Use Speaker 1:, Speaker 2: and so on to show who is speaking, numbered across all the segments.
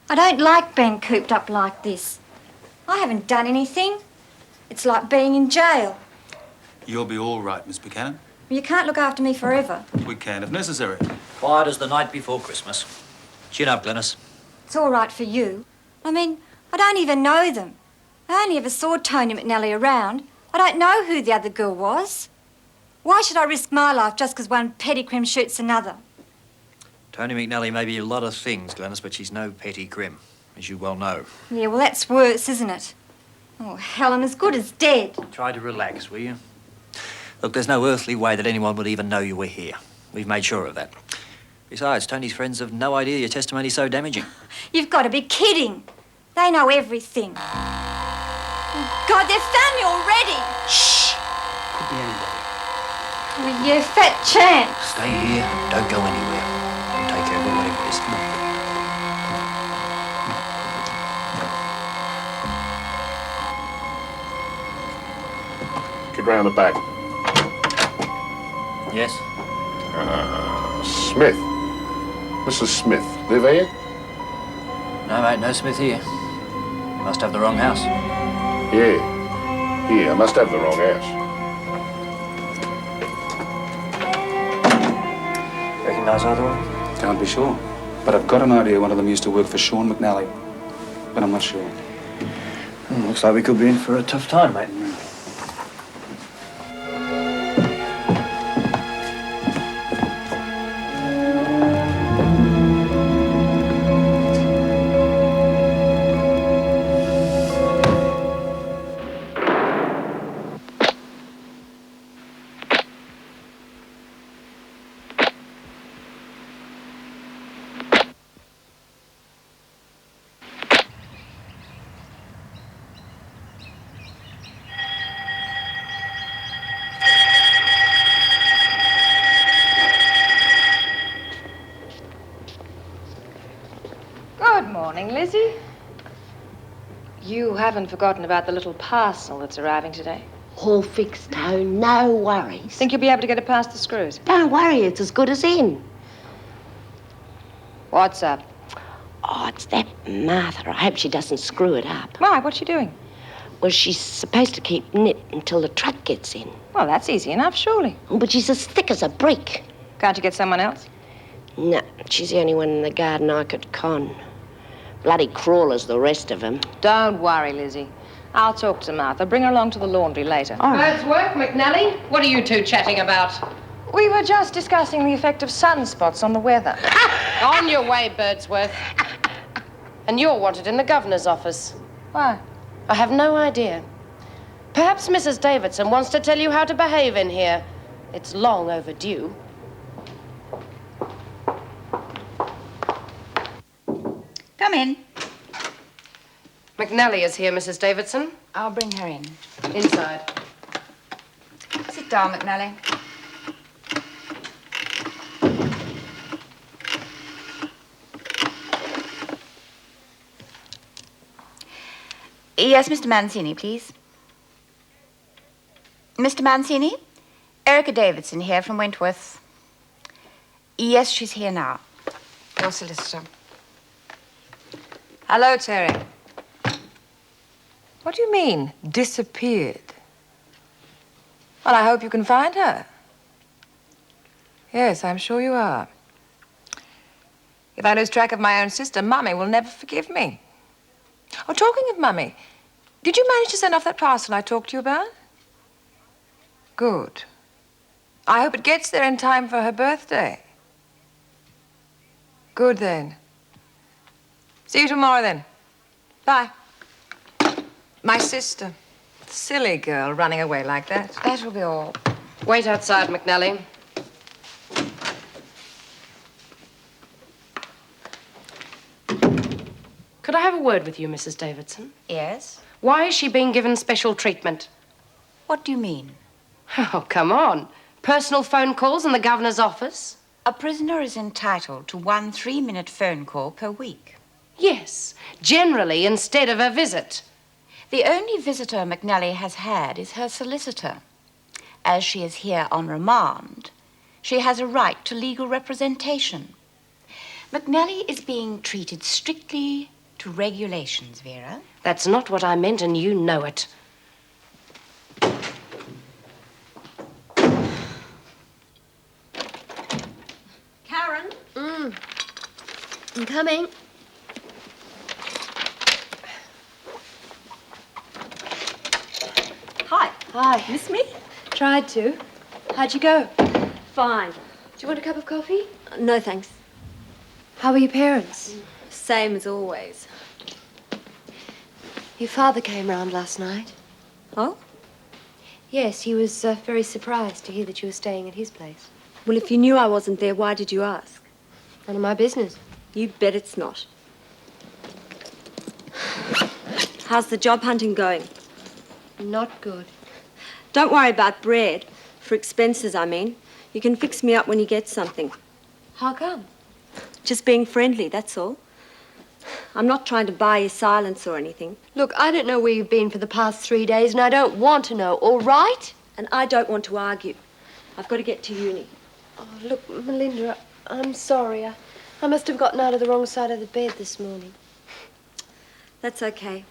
Speaker 1: I don't like being cooped up like this. I haven't done anything. It's like being in jail.
Speaker 2: You'll be all right, Miss Buchanan.
Speaker 1: You can't look after me forever.
Speaker 2: We can if necessary.
Speaker 3: Quiet as the night before Christmas. Chin up, Glynis.
Speaker 1: It's all right for you. I mean, I don't even know them. I only ever saw Toni McNally around. I don't know who the other girl was. Why should I risk my life just because one petty crim shoots another?
Speaker 3: Toni McNally may be a lot of things, Glynis, but she's no petty crim, as you well know.
Speaker 1: Yeah, well, that's worse, isn't it? Oh, Helen, as good as dead.
Speaker 3: Try to relax, will you? Look, there's no earthly way that anyone would even know you were here. We've made sure of that. Besides, Tony's friends have no idea your testimony's so damaging.
Speaker 1: You've got to be kidding. They know everything. Oh, God, they've found me already.
Speaker 3: Shh! Could be anybody.
Speaker 1: Oh, you fat champ.
Speaker 3: Stay here. Don't go anywhere. I'll take care of whatever it is. Come on.
Speaker 4: Get round the back.
Speaker 3: Yes?
Speaker 4: Smith. Mrs. Smith, live here?
Speaker 3: No, mate, no Smith here. You must have the wrong house.
Speaker 4: Yeah. Yeah, I must have the wrong house.
Speaker 3: Recognise either one?
Speaker 5: Can't be sure. But I've got an idea one of them used to work for Sean McNally. But I'm not sure.
Speaker 3: Looks like we could be in for a tough time, mate.
Speaker 6: Lizzie? You haven't forgotten about the little parcel that's arriving today?
Speaker 7: All fixed, Tone. No worries.
Speaker 6: Think you'll be able to get it past the screws?
Speaker 7: Don't worry, it's as good as in.
Speaker 6: What's up?
Speaker 7: Oh, it's that Martha. I hope she doesn't screw it up.
Speaker 6: Why? What's she doing?
Speaker 7: Well, she's supposed to keep knit until the truck gets in.
Speaker 6: Well, that's easy enough, surely.
Speaker 7: Oh, but she's as thick as a brick.
Speaker 6: Can't you get someone else?
Speaker 7: No, she's the only one in the garden I could con. Bloody crawlers, the rest of them.
Speaker 6: Don't worry, Lizzie. I'll talk to Martha. Bring her along to the laundry later.
Speaker 8: Birdsworth, McNally, what are you two chatting about?
Speaker 6: We were just discussing the effect of sunspots on the weather.
Speaker 8: On your way, Birdsworth. And you're wanted in the governor's office.
Speaker 6: Why?
Speaker 8: I have no idea. Perhaps Mrs. Davidson wants to tell you how to behave in here. It's long overdue.
Speaker 9: Come in.
Speaker 8: McNally is here, Mrs. Davidson.
Speaker 9: I'll bring her in.
Speaker 8: Inside.
Speaker 9: Sit down, McNally. Yes, Mr. Mancini, please. Mr. Mancini? Erica Davidson here from Wentworth. Yes, she's here now. Your solicitor.
Speaker 6: Hello, Terry. What do you mean, disappeared? Well, I hope you can find her. Yes, I'm sure you are. If I lose track of my own sister, Mummy will never forgive me. Oh, talking of Mummy, did you manage to send off that parcel I talked to you about? Good. I hope it gets there in time for her birthday. Good, then. See you tomorrow, then. Bye. My sister. Silly girl running away like that.
Speaker 9: That will be all.
Speaker 8: Wait outside, McNally. Could I have a word with you, Mrs. Davidson?
Speaker 9: Yes?
Speaker 8: Why is she being given special treatment?
Speaker 9: What do you mean?
Speaker 8: Oh, come on. Personal phone calls in the governor's office?
Speaker 9: A prisoner is entitled to 1 3-minute phone call per week.
Speaker 8: Yes, generally instead of a visit.
Speaker 9: The only visitor McNally has had is her solicitor. As she is here on remand, she has a right to legal representation. McNally is being treated strictly to regulations, Vera.
Speaker 8: That's not what I meant, and you know it.
Speaker 10: Karen? I'm coming.
Speaker 11: Hi.
Speaker 10: Hi.
Speaker 11: Miss me?
Speaker 10: Tried to. How'd you go?
Speaker 11: Fine.
Speaker 10: Do you want a cup of coffee?
Speaker 11: No, thanks.
Speaker 10: How are your parents?
Speaker 11: Same as always.
Speaker 10: Your father came round last night.
Speaker 11: Oh?
Speaker 10: Yes, he was very surprised to hear that you were staying at his place.
Speaker 11: Well, if you knew I wasn't there, why did you ask?
Speaker 10: None of my business.
Speaker 11: You bet it's not. How's the job hunting going?
Speaker 10: Not good.
Speaker 11: Don't worry about bread. For expenses, I mean. You can fix me up when you get something.
Speaker 10: How come?
Speaker 11: Just being friendly, that's all. I'm not trying to buy your silence or anything.
Speaker 10: Look, I don't know where you've been for the past 3 days, and I don't want to know, all right?
Speaker 11: And I don't want to argue. I've got to get to uni.
Speaker 10: Oh, look, Melinda, I'm sorry. I must have gotten out of the wrong side of the bed this morning.
Speaker 11: That's okay.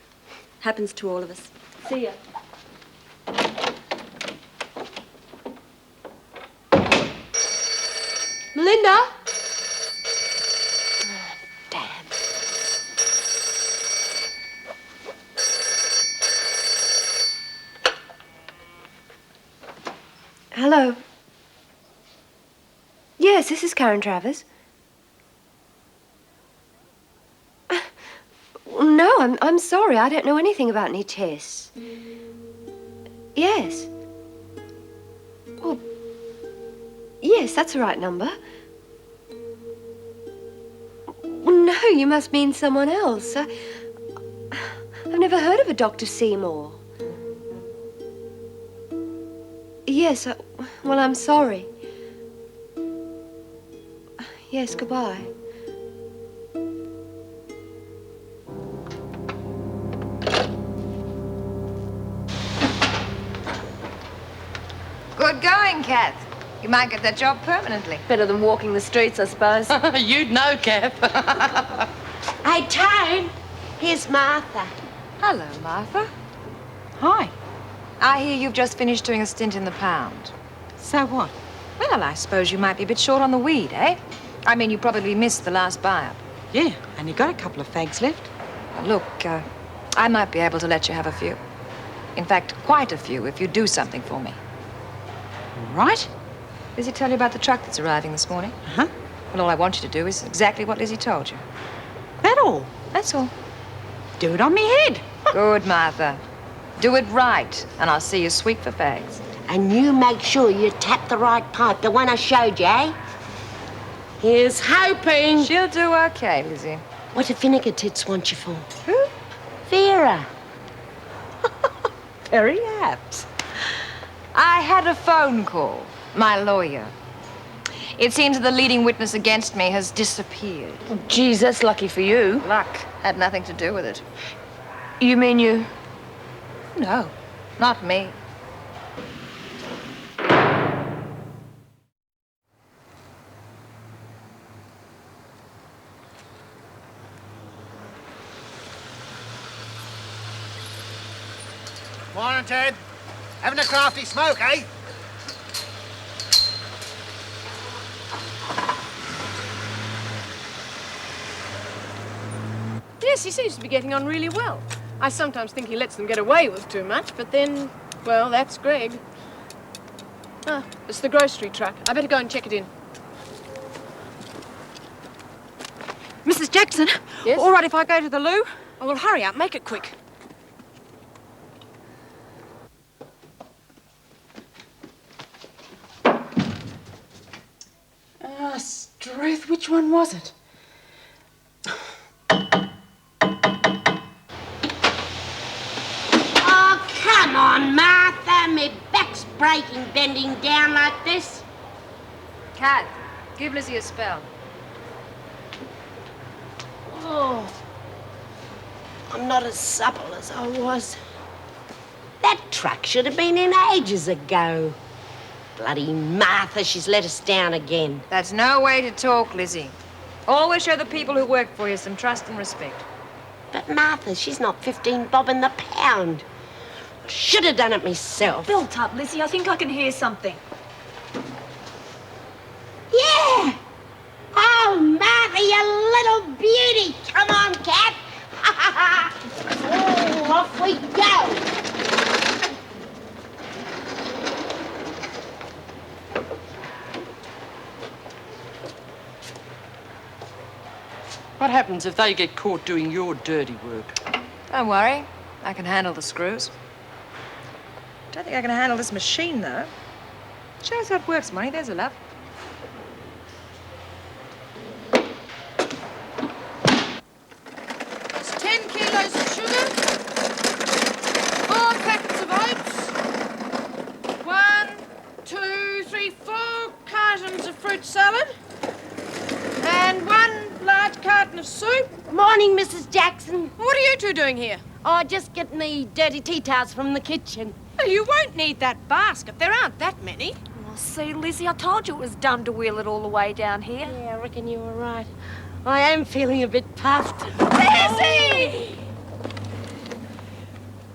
Speaker 11: Happens to all of us. See ya.
Speaker 10: Melinda? Hello. Yes, this is Karen Travers. No, I'm sorry. I don't know anything about any tests. Yes. Well, yes, that's the right number. Well, no, you must mean someone else. I've never heard of a Dr. Seymour. Yes, well, I'm sorry. Yes, goodbye.
Speaker 6: Good going, Kath. You might get that job permanently.
Speaker 10: Better than walking the streets, I suppose.
Speaker 12: You'd know, Kath.
Speaker 7: Hey, Tone, here's Martha.
Speaker 6: Hello, Martha. Hi. I hear you've just finished doing a stint in the pound.
Speaker 12: So what?
Speaker 6: Well, I suppose you might be a bit short on the weed, eh? I mean, you probably missed the last buy-up.
Speaker 12: Yeah, and you got a couple of fags left.
Speaker 6: Look, I might be able to let you have a few. In fact, quite a few, if you do something for me.
Speaker 12: Right?
Speaker 6: Lizzie tell you about the truck that's arriving this morning?
Speaker 12: Uh-huh.
Speaker 6: Well, all I want you to do is exactly what Lizzie told you.
Speaker 12: That all?
Speaker 6: That's all.
Speaker 12: Do it on me head.
Speaker 6: Good, Martha. Do it right, and I'll see you sweet for fags.
Speaker 7: And you make sure you tap the right pipe, the one I showed you, eh? Here's hoping.
Speaker 6: She'll do okay, Lizzie.
Speaker 7: What do vinegar tits want you for?
Speaker 6: Who?
Speaker 7: Vera.
Speaker 6: Very apt. I had a phone call. My lawyer. It seems that the leading witness against me has disappeared.
Speaker 10: Oh, geez, that's lucky for you.
Speaker 6: Luck had nothing to do with it.
Speaker 10: You mean you...
Speaker 6: No, not me.
Speaker 13: Morning, Ted. Having a crafty smoke, eh?
Speaker 14: Yes, he seems to be getting on really well. I sometimes think he lets them get away with too much, but then, well, that's Greg. Ah, it's the grocery truck. I better go and check it in.
Speaker 11: Mrs. Jackson?
Speaker 14: Yes?
Speaker 11: All right if I go to the loo?
Speaker 14: Oh, well, hurry up. Make it quick.
Speaker 12: Struth, which one was it?
Speaker 7: Oh, come on, Martha. My back's breaking bending down like this.
Speaker 6: Kat, give Lizzie a spell.
Speaker 7: Oh, I'm not as supple as I was. That truck should have been in ages ago. Bloody Martha, she's let us down again.
Speaker 6: That's no way to talk, Lizzie. Always show the people who work for you some trust and respect.
Speaker 7: But Martha, she's not 15 bob in the pound. I should have done it myself.
Speaker 11: Built up, Lizzie. I think I can hear something.
Speaker 7: Yeah! Oh, Martha, you little beauty! Come on, cat! Oh, off we go!
Speaker 15: What happens if they get caught doing your dirty work?
Speaker 6: Don't worry. I can handle the screws. Don't think I can handle this machine, though. Show us how it works, Money. There's a love.
Speaker 14: There's 10 kilos of sugar, 4 packets of oats, 1, 2, 3, 4 cartons of fruit salad, and 1 large carton of soup.
Speaker 7: Morning, Mrs. Jackson.
Speaker 14: What are you two doing here?
Speaker 7: Oh, just getting the dirty tea towels from the kitchen.
Speaker 14: Well, you won't need that basket. There aren't that many.
Speaker 11: Oh, see, Lizzie, I told you it was dumb to wheel it all the way down here.
Speaker 7: Yeah, I reckon you were right. I am feeling a bit puffed.
Speaker 14: Lizzie!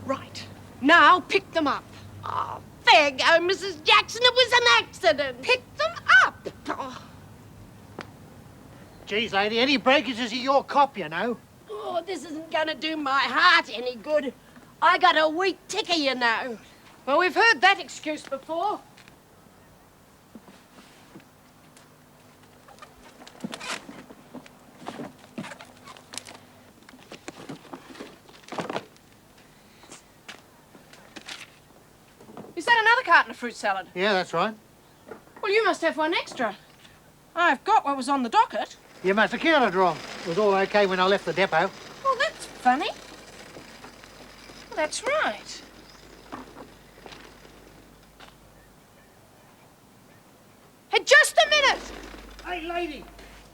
Speaker 14: Right. Now pick them up.
Speaker 7: Oh, fair go, Mrs. Jackson. It was an accident.
Speaker 14: Pick them up.
Speaker 7: Oh.
Speaker 13: Geez, lady, any breakages are your cop, you know.
Speaker 7: Oh, this isn't going to do my heart any good. I got a weak ticker, you know.
Speaker 14: Well, we've heard that excuse before. Is that another carton of fruit salad?
Speaker 13: Yeah, that's right.
Speaker 14: Well, you must have one extra. I've got what was on the docket.
Speaker 13: You must have counted wrong. It was all okay when I left the depot.
Speaker 14: Well, that's funny. Well, that's right. Hey, just a minute!
Speaker 13: Hey, lady,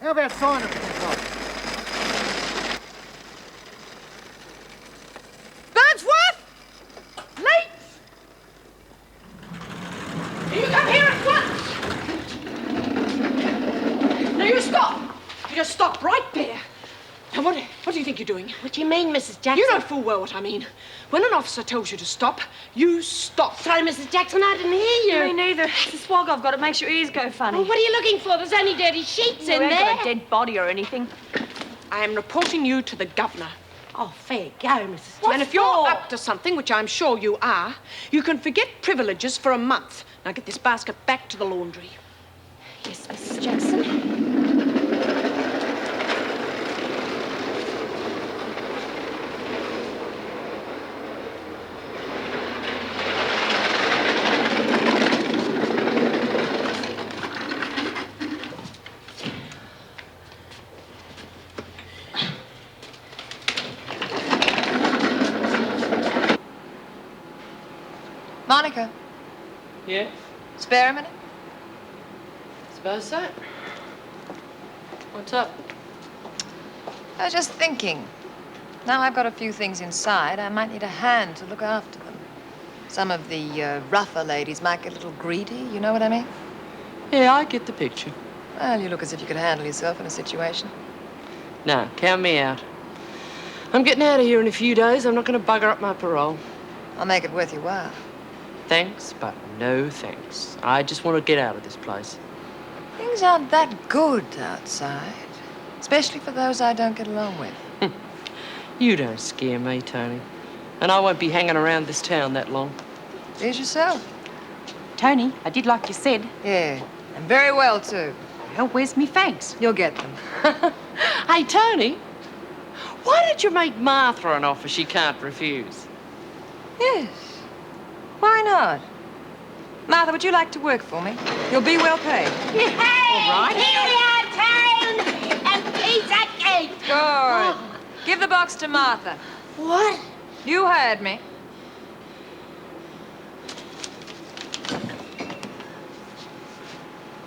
Speaker 13: how about signing for this lot?
Speaker 14: Birdsworth! Late! You come here at once! Now you stop! You just stop right there. Now, what do you think you're doing?
Speaker 7: What do you mean, Mrs. Jackson?
Speaker 14: You know full well what I mean. When an officer tells you to stop, you stop.
Speaker 7: Sorry, Mrs. Jackson, I didn't hear you.
Speaker 11: Me neither. It's the swag I've got. It makes your ears go funny.
Speaker 7: Well, what are you looking for? There's only dirty sheets in
Speaker 11: ain't
Speaker 7: there.
Speaker 11: got a dead body or anything.
Speaker 14: I am reporting you to the governor.
Speaker 7: Oh, fair go, Mrs. Jackson.
Speaker 14: And if you're up to something, which I'm sure you are, you can forget privileges for a month. Now get this basket back to the laundry.
Speaker 11: Yes, Mrs. Jackson.
Speaker 6: Monica,
Speaker 15: Yeah?
Speaker 6: spare a minute?
Speaker 15: Suppose so. What's up?
Speaker 6: I was just thinking. Now I've got a few things inside, I might need a hand to look after them. Some of the rougher ladies might get a little greedy, you know what I mean?
Speaker 15: Yeah, I get the picture.
Speaker 6: Well, you look as if you could handle yourself in a situation.
Speaker 15: No, count me out. I'm getting out of here in a few days. I'm not going to bugger up my parole.
Speaker 6: I'll make it worth your while.
Speaker 15: Thanks, but no thanks. I just want to get out of this place.
Speaker 6: Things aren't that good outside, especially for those I don't get along with.
Speaker 15: You don't scare me, Toni. And I won't be hanging around this town that long.
Speaker 6: Please yourself.
Speaker 12: Toni, I did like you said.
Speaker 6: Yeah, and very well, too.
Speaker 12: Well, where's me fags?
Speaker 6: You'll get them.
Speaker 15: Hey, Toni, why don't you make Martha an offer she can't refuse?
Speaker 6: Yes. Why not? Martha, would you like to work for me? You'll be well paid.
Speaker 7: Hey,
Speaker 6: All right.
Speaker 7: Here we are, town, and pizza cake.
Speaker 6: Good.
Speaker 7: Oh.
Speaker 6: Give the box to Martha.
Speaker 7: What?
Speaker 6: You heard me.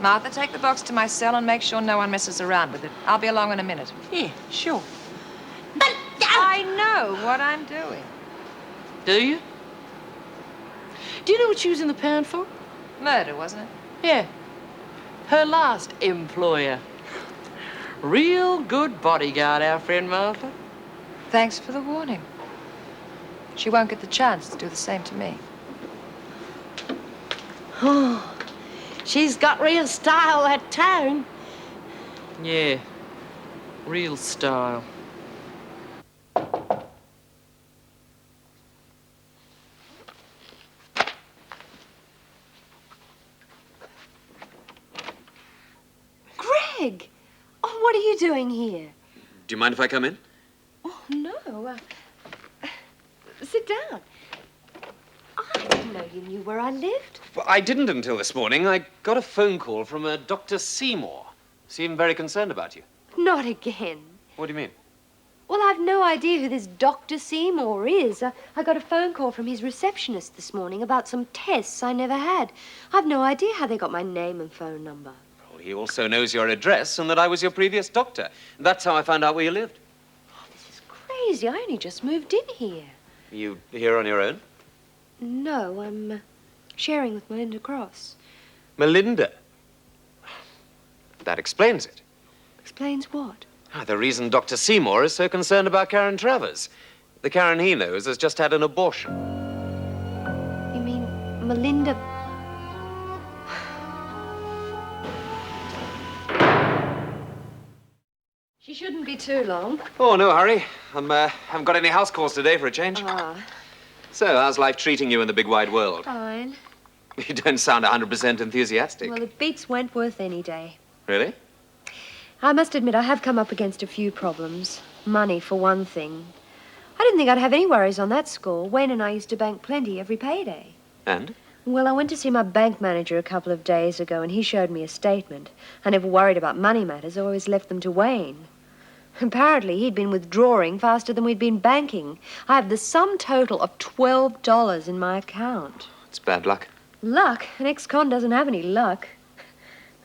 Speaker 6: Martha, take the box to my cell and make sure no one messes around with it. I'll be along in a minute.
Speaker 15: Yeah, sure.
Speaker 7: But
Speaker 6: I know what I'm doing.
Speaker 15: Do you? Do you know what she was in the pound for?
Speaker 6: Murder, wasn't it?
Speaker 15: Yeah. Her last employer. Real good bodyguard, our friend Martha.
Speaker 6: Thanks for the warning. She won't get the chance to do the same to me.
Speaker 7: Oh, she's got real style, that tone.
Speaker 15: Yeah. Real style.
Speaker 10: Greg! Oh, what are you doing here?
Speaker 16: Do you mind if I come in?
Speaker 10: Oh, no. Sit down. I didn't know you knew where I lived.
Speaker 16: Well, I didn't until this morning. I got a phone call from a Dr. Seymour. Seemed very concerned about you.
Speaker 10: Not again.
Speaker 16: What do you mean?
Speaker 10: Well, I've no idea who this Dr. Seymour is. I got a phone call from his receptionist this morning about some tests I never had. I've no idea how they got my name and phone number.
Speaker 16: Well, he also knows your address and that I was your previous doctor. That's how I found out where you lived.
Speaker 10: Crazy, I only just moved in here.
Speaker 16: You here on your own?
Speaker 10: No, I'm sharing with Melinda Cross.
Speaker 16: Melinda? That explains it.
Speaker 10: Explains what?
Speaker 16: The reason Dr. Seymour is so concerned about Karen Travers. The Karen he knows has just had an abortion.
Speaker 10: You mean Melinda? She shouldn't be too long.
Speaker 16: Oh, no hurry. Haven't got any house calls today for a change.
Speaker 10: Ah,
Speaker 16: So, how's life treating you in the big wide world?
Speaker 10: fine.
Speaker 16: You don't sound 100% enthusiastic.
Speaker 10: Well, it beats Wentworth any day.
Speaker 16: Really?
Speaker 10: I must admit I have come up against a few problems. Money, for one thing. I didn't think I'd have any worries on that score. Wayne and I used to bank plenty every payday.
Speaker 16: And?
Speaker 10: Well, I went to see my bank manager a couple of days ago, and he showed me a statement. I never worried about money matters. I always left them to Wayne. Apparently, he'd been withdrawing faster than we'd been banking. I have the sum total of $12 in my account.
Speaker 16: It's bad luck.
Speaker 10: Luck? An ex-con doesn't have any luck.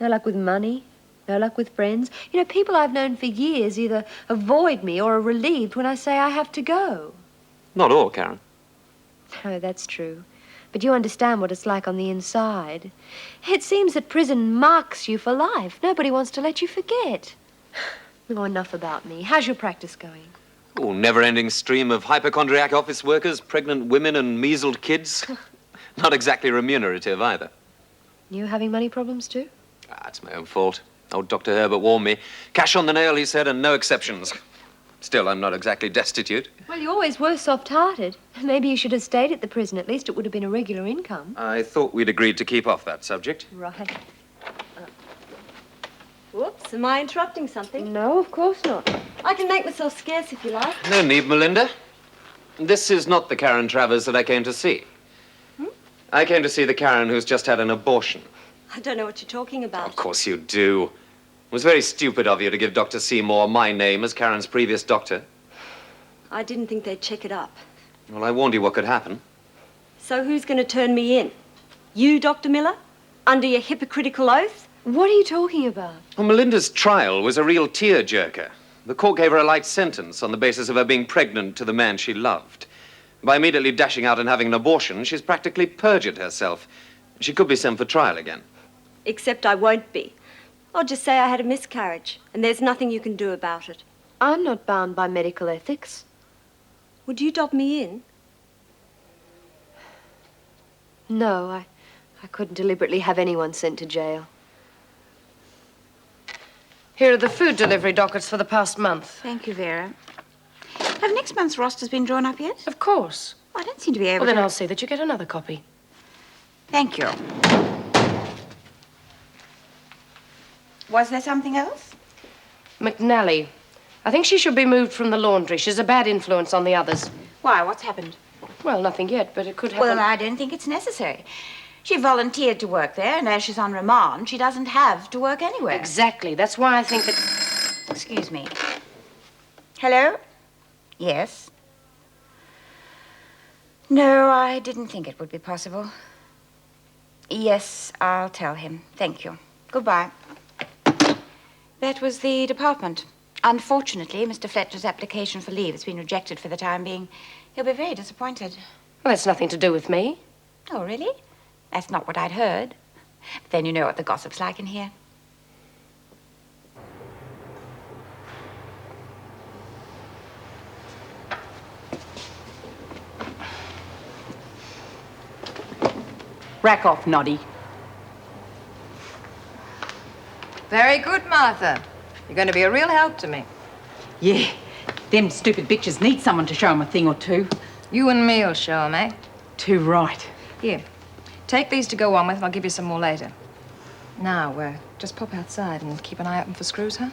Speaker 10: No luck with money, no luck with friends. You know, people I've known for years either avoid me or are relieved when I say I have to go.
Speaker 16: Not all, Karen.
Speaker 10: No, that's true. But you understand what it's like on the inside. It seems that prison marks you for life. Nobody wants to let you forget. Oh, enough about me. How's your practice going?
Speaker 16: Oh, never-ending stream of hypochondriac office workers, pregnant women and measled kids. Not exactly remunerative, either.
Speaker 10: You having money problems, too?
Speaker 16: It's my own fault. Old Dr. Herbert warned me. Cash on the nail, he said, and no exceptions. Still, I'm not exactly destitute.
Speaker 10: Well, you always were soft-hearted. Maybe you should have stayed at the prison. At least it would have been a regular income.
Speaker 16: I thought we'd agreed to keep off that subject.
Speaker 10: Right.
Speaker 11: Whoops, am I interrupting something?
Speaker 10: No, of course not.
Speaker 11: I can make myself scarce if you like.
Speaker 16: No need, Melinda. This is not the Karen Travers that I came to see. I came to see the Karen who's just had an abortion.
Speaker 11: I don't know what you're talking about.
Speaker 16: Of course you do. It was very stupid of you to give Dr. Seymour my name as Karen's previous doctor.
Speaker 11: I didn't think they'd check it up.
Speaker 16: Well, I warned you what could happen.
Speaker 11: So who's going to turn me in? You, Dr. Miller? Under your hypocritical oath?
Speaker 10: What are you talking about?
Speaker 16: Well, Melinda's trial was a real tear-jerker. The court gave her a light sentence on the basis of her being pregnant to the man she loved. By immediately dashing out and having an abortion, she's practically perjured herself. She could be sent for trial again.
Speaker 11: Except I won't be. I'll just say I had a miscarriage, and there's nothing you can do about it.
Speaker 10: I'm not bound by medical ethics.
Speaker 11: Would you dob me in?
Speaker 10: No, I couldn't deliberately have anyone sent to jail.
Speaker 8: Here are the food delivery dockets for the past month.
Speaker 9: Thank you, Vera. Have next month's rosters been drawn up yet?
Speaker 8: Of course.
Speaker 9: I don't seem to be able
Speaker 8: Well, then
Speaker 9: to...
Speaker 8: I'll see that you get another copy.
Speaker 9: Thank you. Was there something else?
Speaker 8: McNally. I think she should be moved from the laundry. She's a bad influence on the others.
Speaker 9: Why, what's happened?
Speaker 8: Well, nothing yet, but it could happen.
Speaker 9: Well, I don't think it's necessary. She volunteered to work there, and as she's on remand, she doesn't have to work anywhere.
Speaker 8: Exactly. That's why I think that...
Speaker 9: Excuse me. Hello? Yes? No, I didn't think it would be possible. Yes, I'll tell him. Thank you. Goodbye. That was the department. Unfortunately, Mr. Fletcher's application for leave has been rejected for the time being. He'll be very disappointed.
Speaker 8: Well, that's nothing to do with me.
Speaker 9: Oh, really? That's not what I'd heard. But then you know what the gossip's like in here.
Speaker 12: Rack off, Noddy.
Speaker 6: Very good, Martha. You're going to be a real help to me.
Speaker 12: Yeah, them stupid bitches need someone to show them a thing or two.
Speaker 6: You and me'll show 'em, eh?
Speaker 12: Too right.
Speaker 6: Here, take these to go on with, and I'll give you some more later. Now, just pop outside and keep an eye open for screws, huh?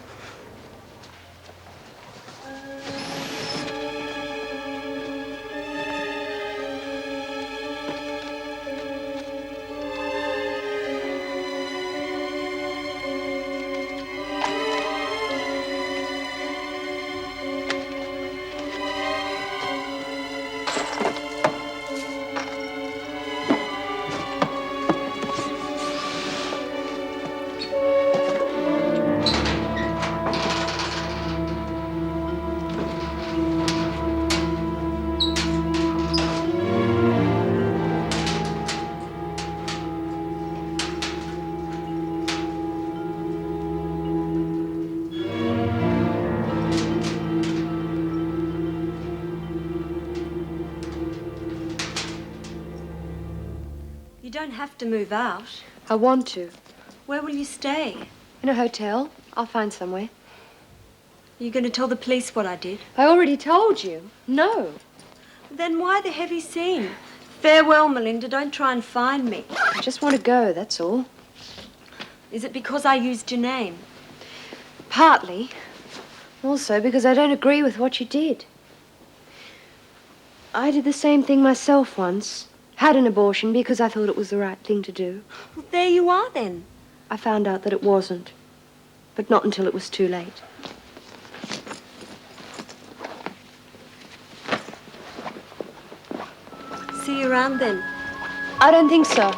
Speaker 11: You don't have to move out.
Speaker 10: I want to.
Speaker 11: Where will you stay?
Speaker 10: In a hotel. I'll find somewhere.
Speaker 11: Are you going to tell the police what I did?
Speaker 10: I already told you. No.
Speaker 11: Then why the heavy scene? Farewell, Melinda. Don't try and find me.
Speaker 10: I just want to go, that's all.
Speaker 11: Is it because I used your name?
Speaker 10: Partly. Also because I don't agree with what you did. I did the same thing myself once. Had an abortion because I thought it was the right thing to do.
Speaker 11: Well, there you are, then.
Speaker 10: I found out that it wasn't. But not until it was too late.
Speaker 11: See you around, then.
Speaker 10: I don't think so.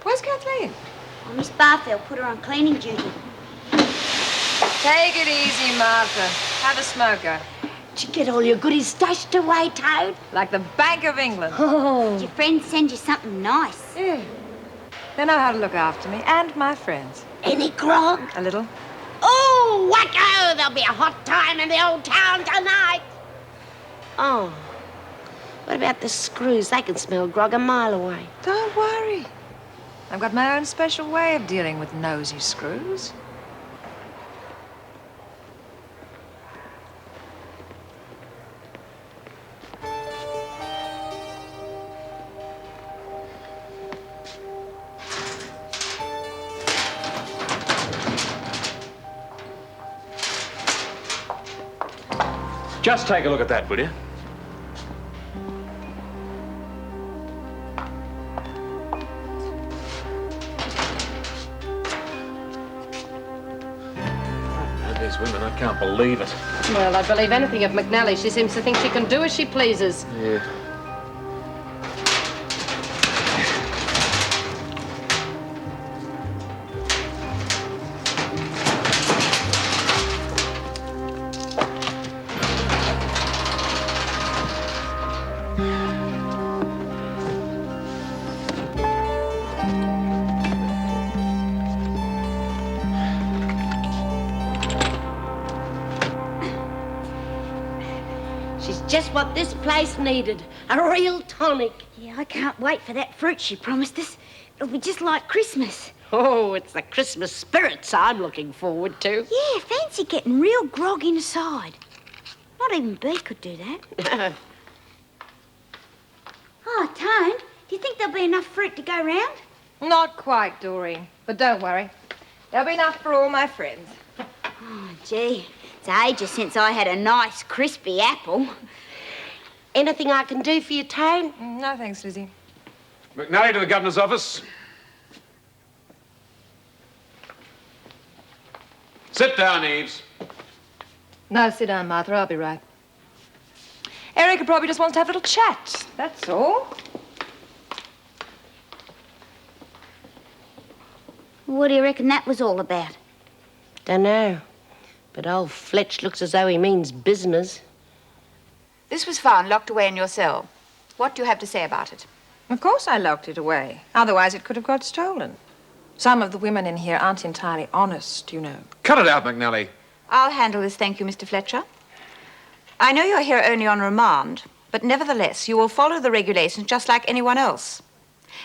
Speaker 6: Where's Kathleen?
Speaker 17: Oh, Miss Barfield put her on cleaning duty.
Speaker 6: Take it easy, Martha. Have a smoker.
Speaker 7: Did you get all your goodies stashed away, Toad?
Speaker 6: Like the Bank of England.
Speaker 17: Oh. Did your friends send you something nice?
Speaker 6: Yeah. They know how to look after me and my friends.
Speaker 7: Any grog?
Speaker 6: A little.
Speaker 7: Oh, wacko! There'll be a hot time in the old town tonight. Oh. What about the screws? They can smell grog a mile away.
Speaker 6: Don't worry. I've got my own special way of dealing with nosy screws.
Speaker 18: Just take a look at that, will you? These women, I can't believe it.
Speaker 8: Well, I'd believe anything of McNally. She seems to think she can do as she pleases.
Speaker 18: Yeah.
Speaker 7: Just what this place needed. A real tonic.
Speaker 17: Yeah, I can't wait for that fruit she promised us. It'll be just like Christmas.
Speaker 7: Oh, it's the Christmas spirits I'm looking forward to.
Speaker 17: Yeah, fancy getting real grog inside. Not even B could do that. Oh, Tone, do you think there'll be enough fruit to go round?
Speaker 6: Not quite, Doreen. But don't worry. There'll be enough for all my friends.
Speaker 17: Oh, gee. It's ages since I had a nice, crispy apple.
Speaker 7: Anything I can do for you, Tone?
Speaker 6: No, thanks, Lizzie.
Speaker 18: McNally to the governor's office. Sit down, Eves.
Speaker 6: No, sit down, Martha. I'll be right. Erica probably just wants to have a little chat. That's all.
Speaker 17: What do you reckon that was all about?
Speaker 7: Dunno. But old Fletch looks as though he means business.
Speaker 9: This was found locked away in your cell. What do you have to say about it?
Speaker 6: Of course I locked it away. Otherwise it could have got stolen. Some of the women in here aren't entirely honest, you know.
Speaker 18: Cut it out, McNally.
Speaker 9: I'll handle this, thank you, Mr. Fletcher. I know you're here only on remand, but nevertheless, you will follow the regulations just like anyone else.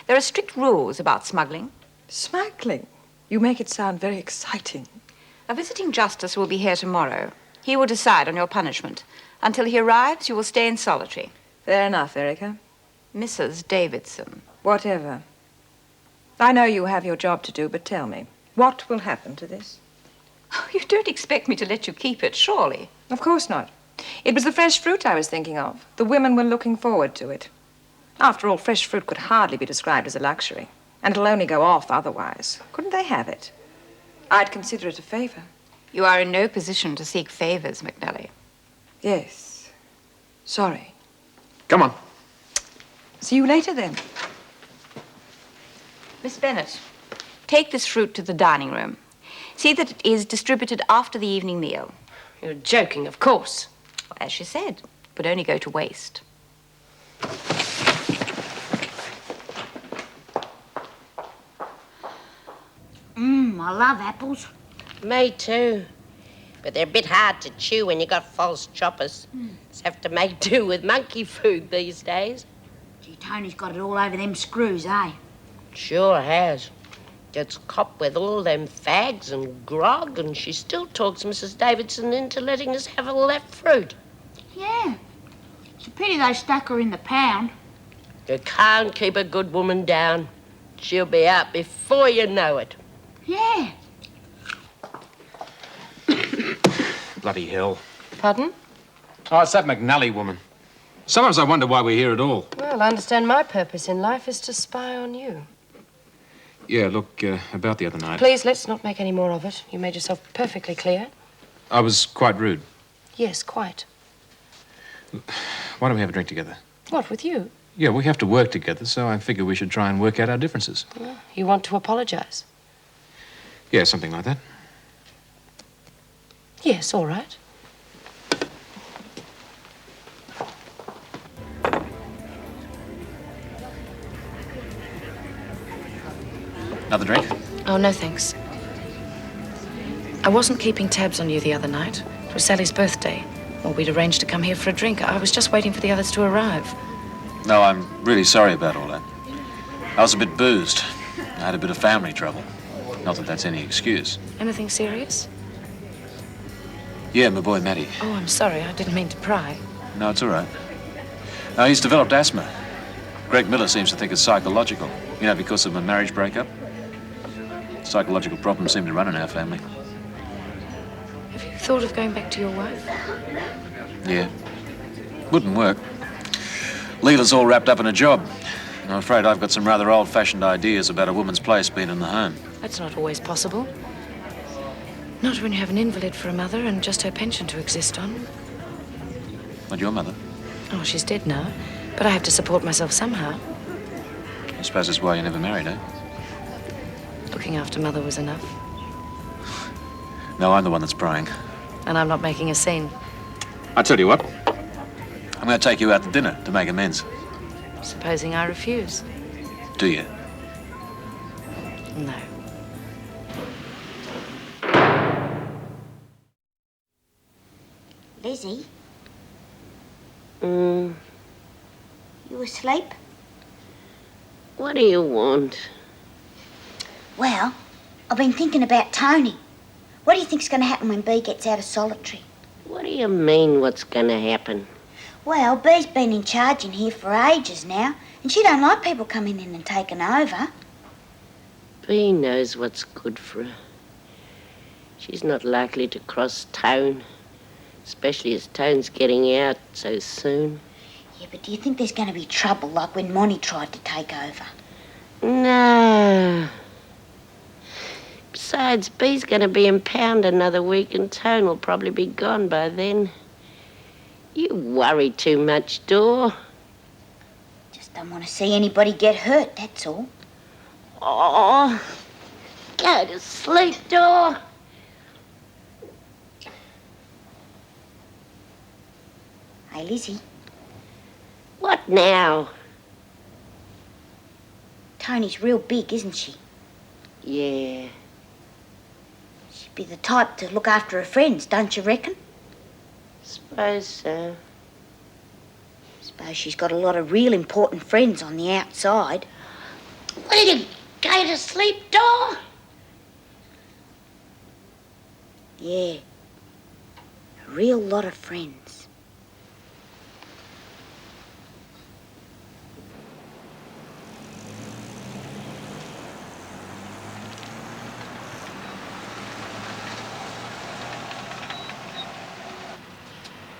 Speaker 9: There are strict rules about smuggling.
Speaker 6: Smuggling? You make it sound very exciting.
Speaker 9: A visiting justice will be here tomorrow. He will decide on your punishment. Until he arrives, you will stay in solitary.
Speaker 6: Fair enough, Erica.
Speaker 9: Mrs. Davidson.
Speaker 6: Whatever. I know you have your job to do, but tell me, what will happen to this?
Speaker 9: Oh, you don't expect me to let you keep it, surely?
Speaker 6: Of course not. It was the fresh fruit I was thinking of. The women were looking forward to it. After all, fresh fruit could hardly be described as a luxury, and it'll only go off otherwise. Couldn't they have it? I'd consider it a favor.
Speaker 9: You are in no position to seek favors, McNally.
Speaker 6: Yes. Sorry.
Speaker 18: Come on.
Speaker 6: See you later, then.
Speaker 9: Miss Bennett, take this fruit to the dining room. See that it is distributed after the evening meal.
Speaker 8: You're joking, of course.
Speaker 9: As she said, would only go to waste.
Speaker 17: I love apples.
Speaker 7: Me too. But they're a bit hard to chew when you got false choppers. Just have to make do with monkey food these days.
Speaker 17: Gee, Tony's got it all over them screws, eh?
Speaker 7: Sure has. Gets copped with all them fags and grog, and she still talks Mrs. Davidson into letting us have all that fruit.
Speaker 17: Yeah. It's a pity they stuck her in the pound.
Speaker 7: You can't keep a good woman down. She'll be out before you know it.
Speaker 17: Yeah.
Speaker 18: Bloody hell.
Speaker 8: Pardon?
Speaker 18: Oh, it's that McNally woman. Sometimes I wonder why we're here at all.
Speaker 8: Well, I understand my purpose in life is to spy on you.
Speaker 18: Yeah, look, about the other night.
Speaker 8: Please, let's not make any more of it. You made yourself perfectly clear.
Speaker 18: I was quite rude.
Speaker 8: Yes, quite.
Speaker 18: Why don't we have a drink together?
Speaker 8: What, with you?
Speaker 18: Yeah, we have to work together, so I figure we should try and work out our differences.
Speaker 8: Well, you want to apologize?
Speaker 18: Yeah, something like that.
Speaker 8: Yes, all right.
Speaker 3: Another drink?
Speaker 19: Oh, no, thanks. I wasn't keeping tabs on you the other night. It was Sally's birthday. Well, we'd arranged to come here for a drink. I was just waiting for the others to arrive.
Speaker 20: No, I'm really sorry about all that. I was a bit boozed. I had a bit of family trouble. Not that that's any excuse.
Speaker 19: Anything serious?
Speaker 20: Yeah, my boy Matty.
Speaker 19: Oh, I'm sorry. I didn't mean to pry.
Speaker 20: No, it's all right. He's developed asthma. Greg Miller seems to think it's psychological. You know, because of a marriage breakup. Psychological problems seem to run in our family.
Speaker 19: Have you thought of going back to your wife?
Speaker 20: Yeah. Wouldn't work. Leela's all wrapped up in a job. And I'm afraid I've got some rather old-fashioned ideas about a woman's place being in the home.
Speaker 19: That's not always possible. Not when you have an invalid for a mother and just her pension to exist on.
Speaker 20: Not your mother.
Speaker 19: Oh, she's dead now. But I have to support myself somehow.
Speaker 20: I suppose that's why you never married, eh?
Speaker 19: Looking after Mother was enough.
Speaker 20: No, I'm the one that's praying.
Speaker 19: And I'm not making a scene.
Speaker 18: I tell you what.
Speaker 20: I'm going to take you out to dinner to make amends.
Speaker 19: Supposing I refuse?
Speaker 20: Do you?
Speaker 19: No.
Speaker 17: Lizzie,
Speaker 7: Mm,
Speaker 17: you asleep?
Speaker 7: what do you want?
Speaker 17: Well, I've been thinking about Toni. What do you think's going to happen when Bea gets out of solitary?
Speaker 7: What do you mean, what's gonna happen?
Speaker 17: Well, Bea's been in charge in here for ages now, and she don't like people coming in and taking over.
Speaker 7: Bea knows what's good for her. She's not likely to cross town, especially as town's getting out so soon.
Speaker 17: Yeah, but do you think there's going to be trouble like when Monty tried to take over?
Speaker 7: No. Besides, Bea's gonna be in pound another week and Tone will probably be gone by then. You worry too much, Dor.
Speaker 17: Just don't want to see anybody get hurt, that's all.
Speaker 7: Oh, go to sleep, Dor.
Speaker 17: Hey, Lizzie.
Speaker 7: What now?
Speaker 17: Toni's real big, isn't she?
Speaker 7: Yeah.
Speaker 17: She'd be the type to look after her friends, don't you reckon?
Speaker 7: Suppose so.
Speaker 17: Suppose she's got a lot of real important friends on the outside.
Speaker 7: Will you go to sleep, Dor?
Speaker 17: Yeah. A real lot of friends.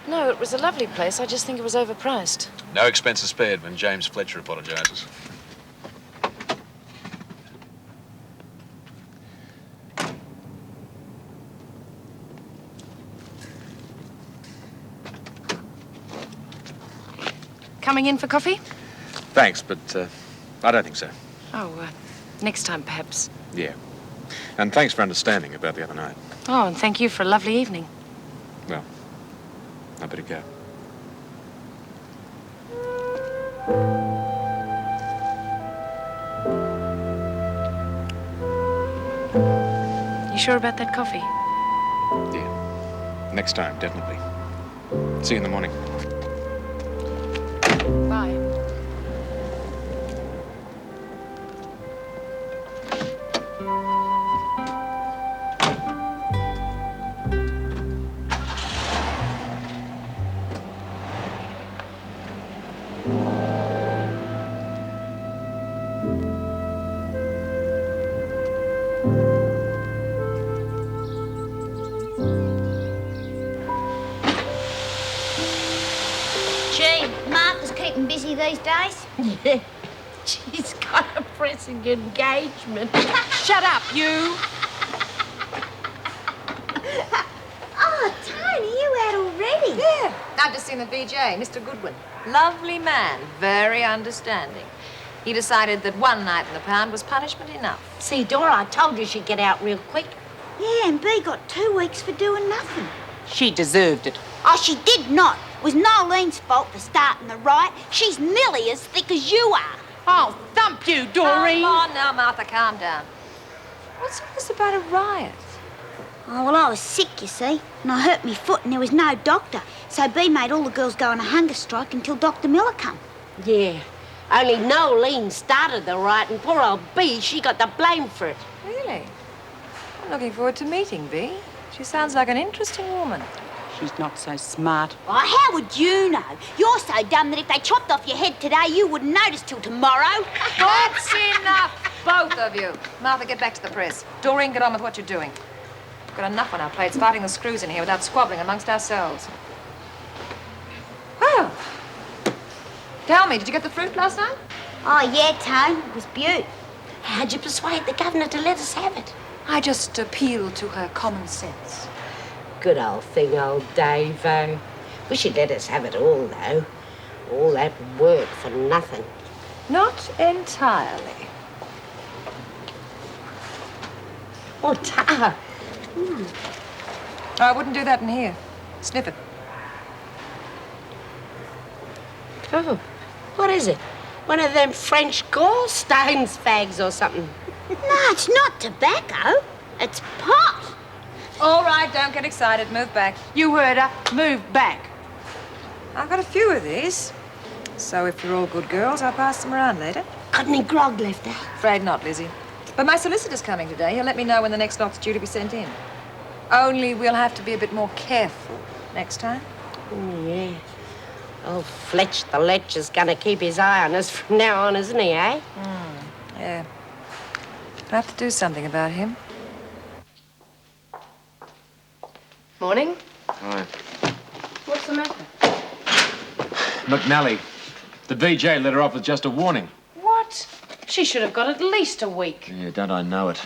Speaker 19: No, it was a lovely place. I just think it was overpriced.
Speaker 20: No expenses spared when James Fletcher apologises.
Speaker 19: Coming in for coffee?
Speaker 20: Thanks, but I don't think so.
Speaker 19: Oh, next time, perhaps.
Speaker 20: Yeah. And thanks for understanding about the other night.
Speaker 19: Oh, and thank you for a lovely evening.
Speaker 20: Well, I better go.
Speaker 19: You sure about that coffee?
Speaker 20: Yeah. Next time, definitely. See you in the morning.
Speaker 19: Bye.
Speaker 17: Busy these days?
Speaker 7: Yeah. She's got a pressing engagement.
Speaker 12: Shut up, you!
Speaker 17: Oh, Toni, you out already?
Speaker 6: Yeah. I've just seen the VJ, Mr. Goodwin. Lovely man, very understanding. He decided that one night in the pound was punishment enough.
Speaker 7: See, Dora, I told you she'd get out real quick.
Speaker 17: Yeah, and B got 2 weeks for doing nothing.
Speaker 12: She deserved it.
Speaker 17: Oh, she did not. It was Nolene's fault for starting the riot. She's nearly as thick as you are.
Speaker 12: I'll thump you, Doreen.
Speaker 6: Come on now, Martha, calm down. What's all this about a riot?
Speaker 17: Oh, well, I was sick, you see, and I hurt me foot and there was no doctor. So B made all the girls go on a hunger strike until Dr. Miller come.
Speaker 7: Yeah. Only Nolene started the riot and poor old B, she got the blame for it.
Speaker 6: Really? I'm looking forward to meeting B. She sounds like an interesting woman.
Speaker 12: She's not so smart.
Speaker 17: Oh, how would you know? You're so dumb that if they chopped off your head today, you wouldn't notice till tomorrow.
Speaker 6: That's enough, both of you. Martha, get back to the press. Doreen, get on with what you're doing. We've got enough on our plates fighting the screws in here without squabbling amongst ourselves. Oh. Tell me, did you get the fruit last night?
Speaker 17: Oh, yeah, Tone. It was beaut.
Speaker 7: How'd you persuade the governor to let us have it?
Speaker 6: I just appealed to her common sense.
Speaker 7: Good old thing, old Dave-o. Wish he'd let us have it all, though. All that work for nothing.
Speaker 6: Not entirely.
Speaker 7: Oh, tar.
Speaker 6: I wouldn't do that in here. Sniff it.
Speaker 7: Oh, what is it? One of them French gallstones fags or something?
Speaker 17: No, it's not tobacco. It's pot.
Speaker 6: All right, don't get excited. Move back.
Speaker 12: You heard her. Move back.
Speaker 6: I've got a few of these. So if you're all good girls, I'll pass them around later.
Speaker 7: Got any grog left,
Speaker 6: Afraid not, Lizzie. But my solicitor's coming today. He'll let me know when the next lot's due to be sent in. Only we'll have to be a bit more careful next time.
Speaker 7: Oh, yeah. Old Fletch the Letch is going to keep his eye on us from now on, isn't he, eh?
Speaker 6: Yeah. I'll have to do something about him.
Speaker 19: Morning.
Speaker 20: Hi.
Speaker 19: What's the matter?
Speaker 18: McNally. The VJ let her off with just a warning.
Speaker 19: What? She should have got at least a week.
Speaker 18: Yeah, don't I know it.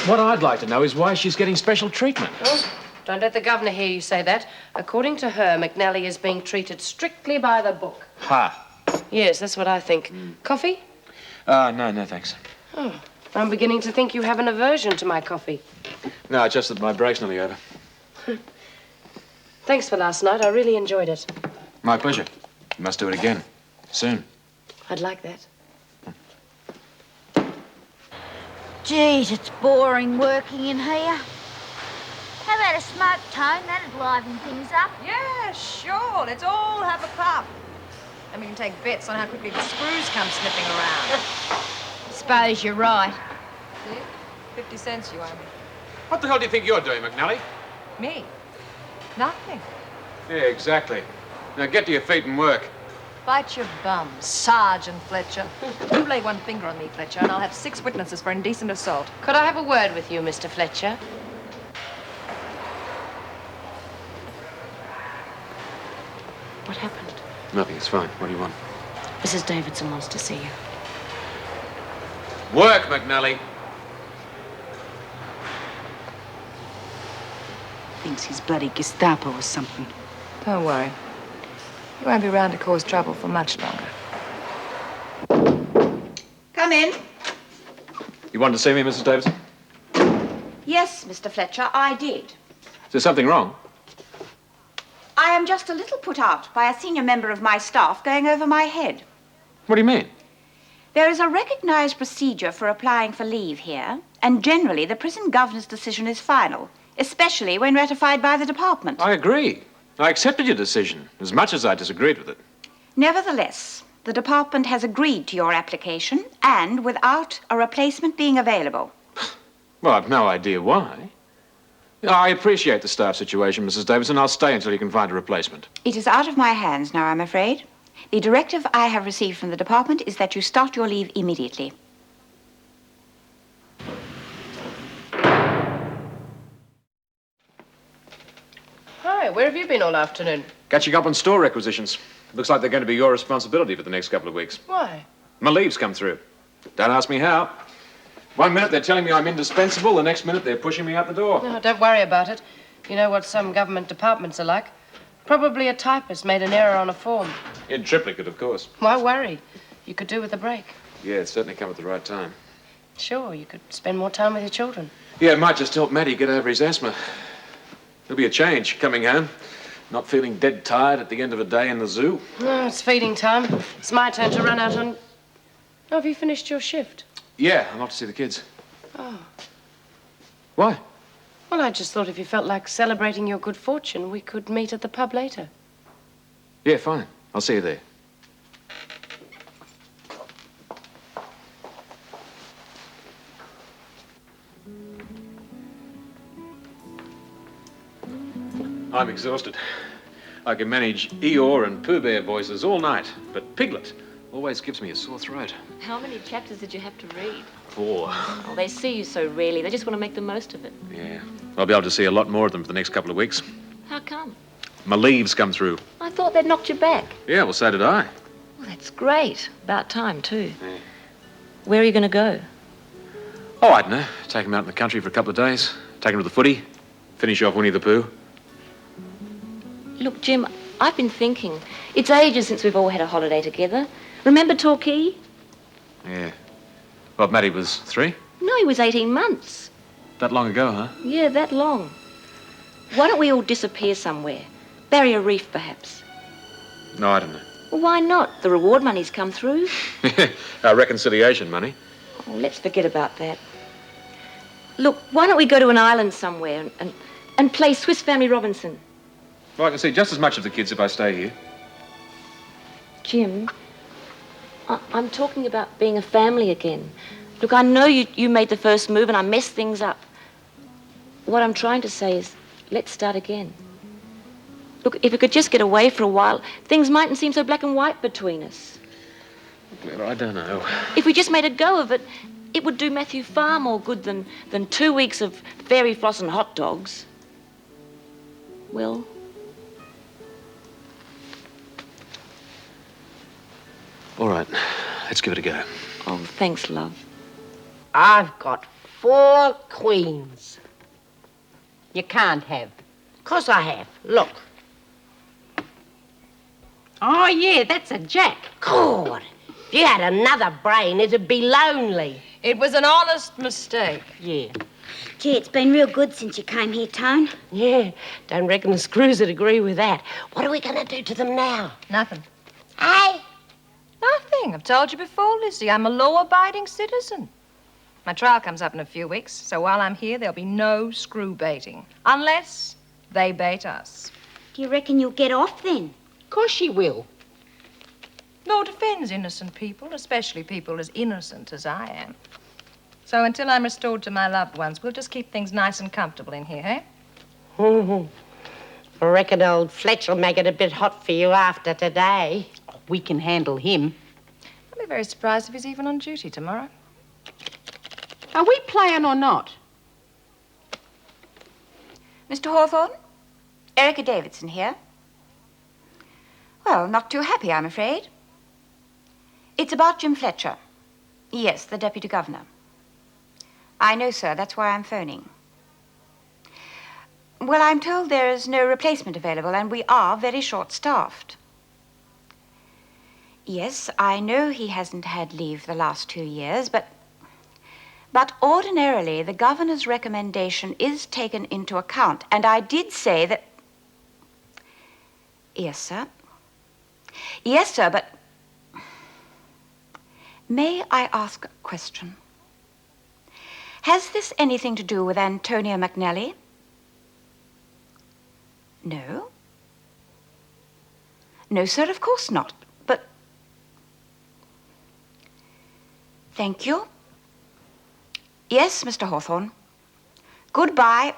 Speaker 18: What I'd like to know is why she's getting special treatment.
Speaker 19: Oh, don't let the governor hear you say that. According to her, McNally is being treated strictly by the book.
Speaker 18: Ha.
Speaker 19: Yes, that's what I think. Coffee?
Speaker 20: No, thanks.
Speaker 19: Oh, I'm beginning to think you have an aversion to my coffee.
Speaker 20: No, it's just that my break's nearly over.
Speaker 19: Thanks for last night. I really enjoyed it.
Speaker 20: My pleasure. You must do it again. Soon.
Speaker 19: I'd like that.
Speaker 17: Geez, it's boring working in here. How about a smoke, Tone? That'd liven things up.
Speaker 6: Yeah, sure. Let's all have a puff. And we can take bets on how quickly the screws come sniffing around.
Speaker 17: Suppose you're right.
Speaker 6: See? 50 cents you owe me.
Speaker 18: What the hell do you think you're doing, McNally?
Speaker 6: Me? Nothing.
Speaker 18: Yeah, exactly. Now get to your feet and work.
Speaker 6: Bite your bum, Sergeant Fletcher. You lay one finger on me, Fletcher, and I'll have 6 witnesses for indecent assault.
Speaker 8: Could I have a word with you, Mr. Fletcher? What happened?
Speaker 20: Nothing, it's fine. What do you want?
Speaker 8: Mrs. Davidson wants to see you.
Speaker 18: Work, McNally.
Speaker 12: Thinks he's bloody Gestapo or something.
Speaker 6: Don't worry. You won't be around to cause trouble for much longer.
Speaker 9: Come in.
Speaker 20: You wanted to see me, Mrs. Davidson?
Speaker 9: Yes, Mr. Fletcher, I did.
Speaker 20: Is there something wrong?
Speaker 9: I am just a little put out by a senior member of my staff going over my head.
Speaker 20: What do you mean?
Speaker 9: There is a recognized procedure for applying for leave here, and generally the prison governor's decision is final, especially when ratified by the department.
Speaker 20: I agree. I accepted your decision, as much as I disagreed with it.
Speaker 9: Nevertheless, the department has agreed to your application, and without a replacement being available.
Speaker 20: Well, I've no idea why. I appreciate the staff situation, Mrs. Davidson. I'll stay until you can find a replacement.
Speaker 9: It is out of my hands now, I'm afraid. The directive I have received from the department is that you start your leave immediately.
Speaker 8: Hi, where have you been all afternoon?
Speaker 20: Catching up on store requisitions. Looks like they're going to be your responsibility for the next couple of weeks.
Speaker 8: Why?
Speaker 20: My leave's come through. Don't ask me how. One minute they're telling me I'm indispensable, the next minute they're pushing me out the door.
Speaker 8: No, don't worry about it. You know what some government departments are like. Probably a typist made an error on a form.
Speaker 20: In triplicate, of course.
Speaker 8: Why worry? You could do with a break.
Speaker 20: Yeah, it's certainly come at the right time.
Speaker 8: Sure, you could spend more time with your children.
Speaker 20: Yeah, it might just help Matty get over his asthma. There'll be a change coming home. Not feeling dead tired at the end of a day in the zoo.
Speaker 8: No, it's feeding time. It's my turn to run out on... Oh, have you finished your shift?
Speaker 20: Yeah, I'm off to see the kids.
Speaker 8: Oh.
Speaker 20: Why?
Speaker 8: Well, I just thought if you felt like celebrating your good fortune, we could meet at the pub later.
Speaker 20: Yeah, fine. I'll see you there. I'm exhausted. I can manage Eeyore and Pooh Bear voices all night, but Piglet always gives me a sore throat.
Speaker 21: How many chapters did you have to read?
Speaker 20: 4.
Speaker 21: Oh, they see you so rarely. They just want to make the most of it.
Speaker 20: Yeah. I'll be able to see a lot more of them for the next couple of weeks.
Speaker 21: How come?
Speaker 20: My leave's come through.
Speaker 21: I thought they'd knocked you back.
Speaker 20: Yeah, well, so did I.
Speaker 21: Well, that's great. About time, too. Yeah. Where are you going to go?
Speaker 20: Oh, I don't know. Take them out in the country for a couple of days. Take them to the footy. Finish off Winnie the Pooh.
Speaker 21: Look, Jim, I've been thinking. It's ages since we've all had a holiday together. Remember Torquay?
Speaker 20: Yeah. Well, Matty was 3?
Speaker 21: No, he was 18 months.
Speaker 20: That long ago, huh?
Speaker 21: Yeah, that long. Why don't we all disappear somewhere? Barrier Reef, perhaps.
Speaker 20: No, I don't know.
Speaker 21: Well, why not? The reward money's come through.
Speaker 20: Our reconciliation money.
Speaker 21: Oh, let's forget about that. Look, why don't we go to an island somewhere and play Swiss Family Robinson?
Speaker 20: Well, I can see just as much of the kids if I stay here.
Speaker 21: Jim, I'm talking about being a family again. Look, I know you made the first move and I messed things up. What I'm trying to say is, let's start again. Look, if we could just get away for a while, things mightn't seem so black and white between us.
Speaker 20: Well, I don't know.
Speaker 21: If we just made a go of it, it would do Matthew far more good than 2 weeks of fairy floss and hot dogs. Will?
Speaker 20: All right, let's give it a go.
Speaker 21: Oh, thanks, love.
Speaker 7: I've got 4 queens. You can't have. 'Course I have. Look. Oh, yeah, that's a jack. God, if you had another brain, it'd be lonely.
Speaker 6: It was an honest mistake.
Speaker 7: Yeah.
Speaker 17: Gee, it's been real good since you came here, Tone.
Speaker 7: Yeah, don't reckon the screws would agree with that. What are we going to do to them now?
Speaker 6: Nothing.
Speaker 7: Hey?
Speaker 6: Nothing. I've told you before, Lizzie. I'm a law-abiding citizen. My trial comes up in a few weeks, so while I'm here, there'll be no screw baiting. Unless they bait us.
Speaker 17: Do you reckon you'll get off then?
Speaker 12: Of course she will.
Speaker 6: Law defends innocent people, especially people as innocent as I am. So until I'm restored to my loved ones, we'll just keep things nice and comfortable in here, eh?
Speaker 7: I reckon old Fletch will make it a bit hot for you after today.
Speaker 12: We can handle him.
Speaker 6: I'll be very surprised if he's even on duty tomorrow.
Speaker 12: Are we playing or not?
Speaker 9: Mr. Hawthorne? Erica Davidson here. Well, not too happy, I'm afraid. It's about Jim Fletcher. Yes, the Deputy Governor. I know, sir. That's why I'm phoning. Well, I'm told there is no replacement available, and we are very short-staffed. Yes, I know he hasn't had leave the last 2 years, but ordinarily the governor's recommendation is taken into account, and I did say that... Yes, sir. Yes, sir, but... May I ask a question? Has this anything to do with Antonia McNally? No? No, sir, of course not. But... Thank you. Yes, Mr. Hawthorne. Goodbye.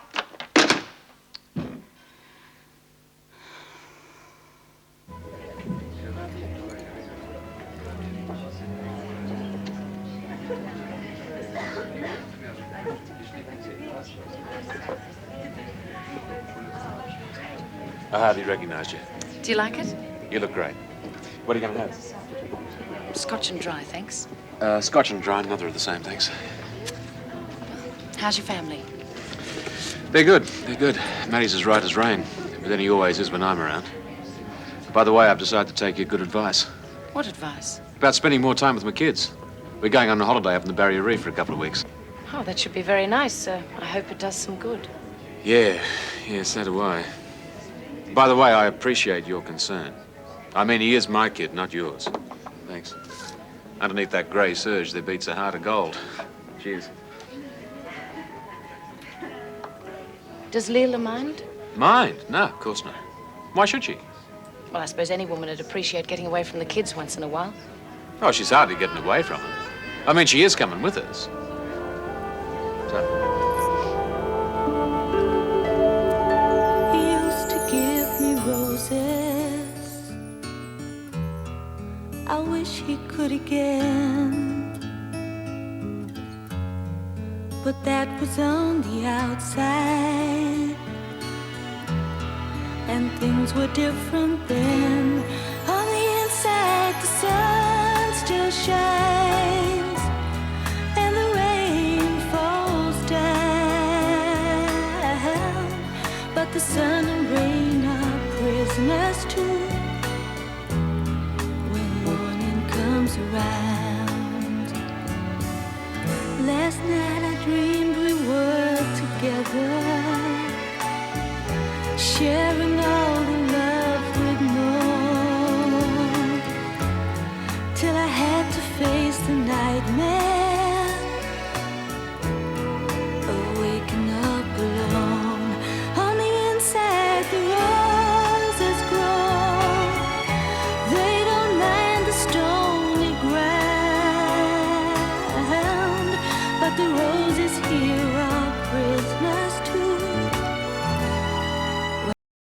Speaker 20: I hardly recognized you.
Speaker 19: Do you like it?
Speaker 20: You look great. What are you going to have?
Speaker 19: Scotch and dry, thanks.
Speaker 20: Scotch and dry, another of the same, thanks.
Speaker 19: How's your family?
Speaker 20: They're good. They're good. Maddie's as right as rain. But then he always is when I'm around. By the way, I've decided to take your good advice.
Speaker 19: What advice?
Speaker 20: About spending more time with my kids. We're going on a holiday up in the Barrier Reef for a couple of weeks.
Speaker 19: Oh, that should be very nice. I hope it does some good.
Speaker 20: Yeah, so do I. By the way, I appreciate your concern. I mean, he is my kid, not yours. Thanks. Underneath that grey serge, there beats a heart of gold. Cheers.
Speaker 19: Does Leila mind?
Speaker 20: Mind? No, of course not. Why should she?
Speaker 19: Well, I suppose any woman would appreciate getting away from the kids once in a while.
Speaker 20: Oh, she's hardly getting away from them. I mean, she is coming with us.
Speaker 2: He used to give me roses. I wish he could again. But that was on the outside, and things were different then. On the inside, the sun still shines, and the rain falls down. But the sun and rain are prisoners too when morning comes around. Last night I dreamed we were together, sharing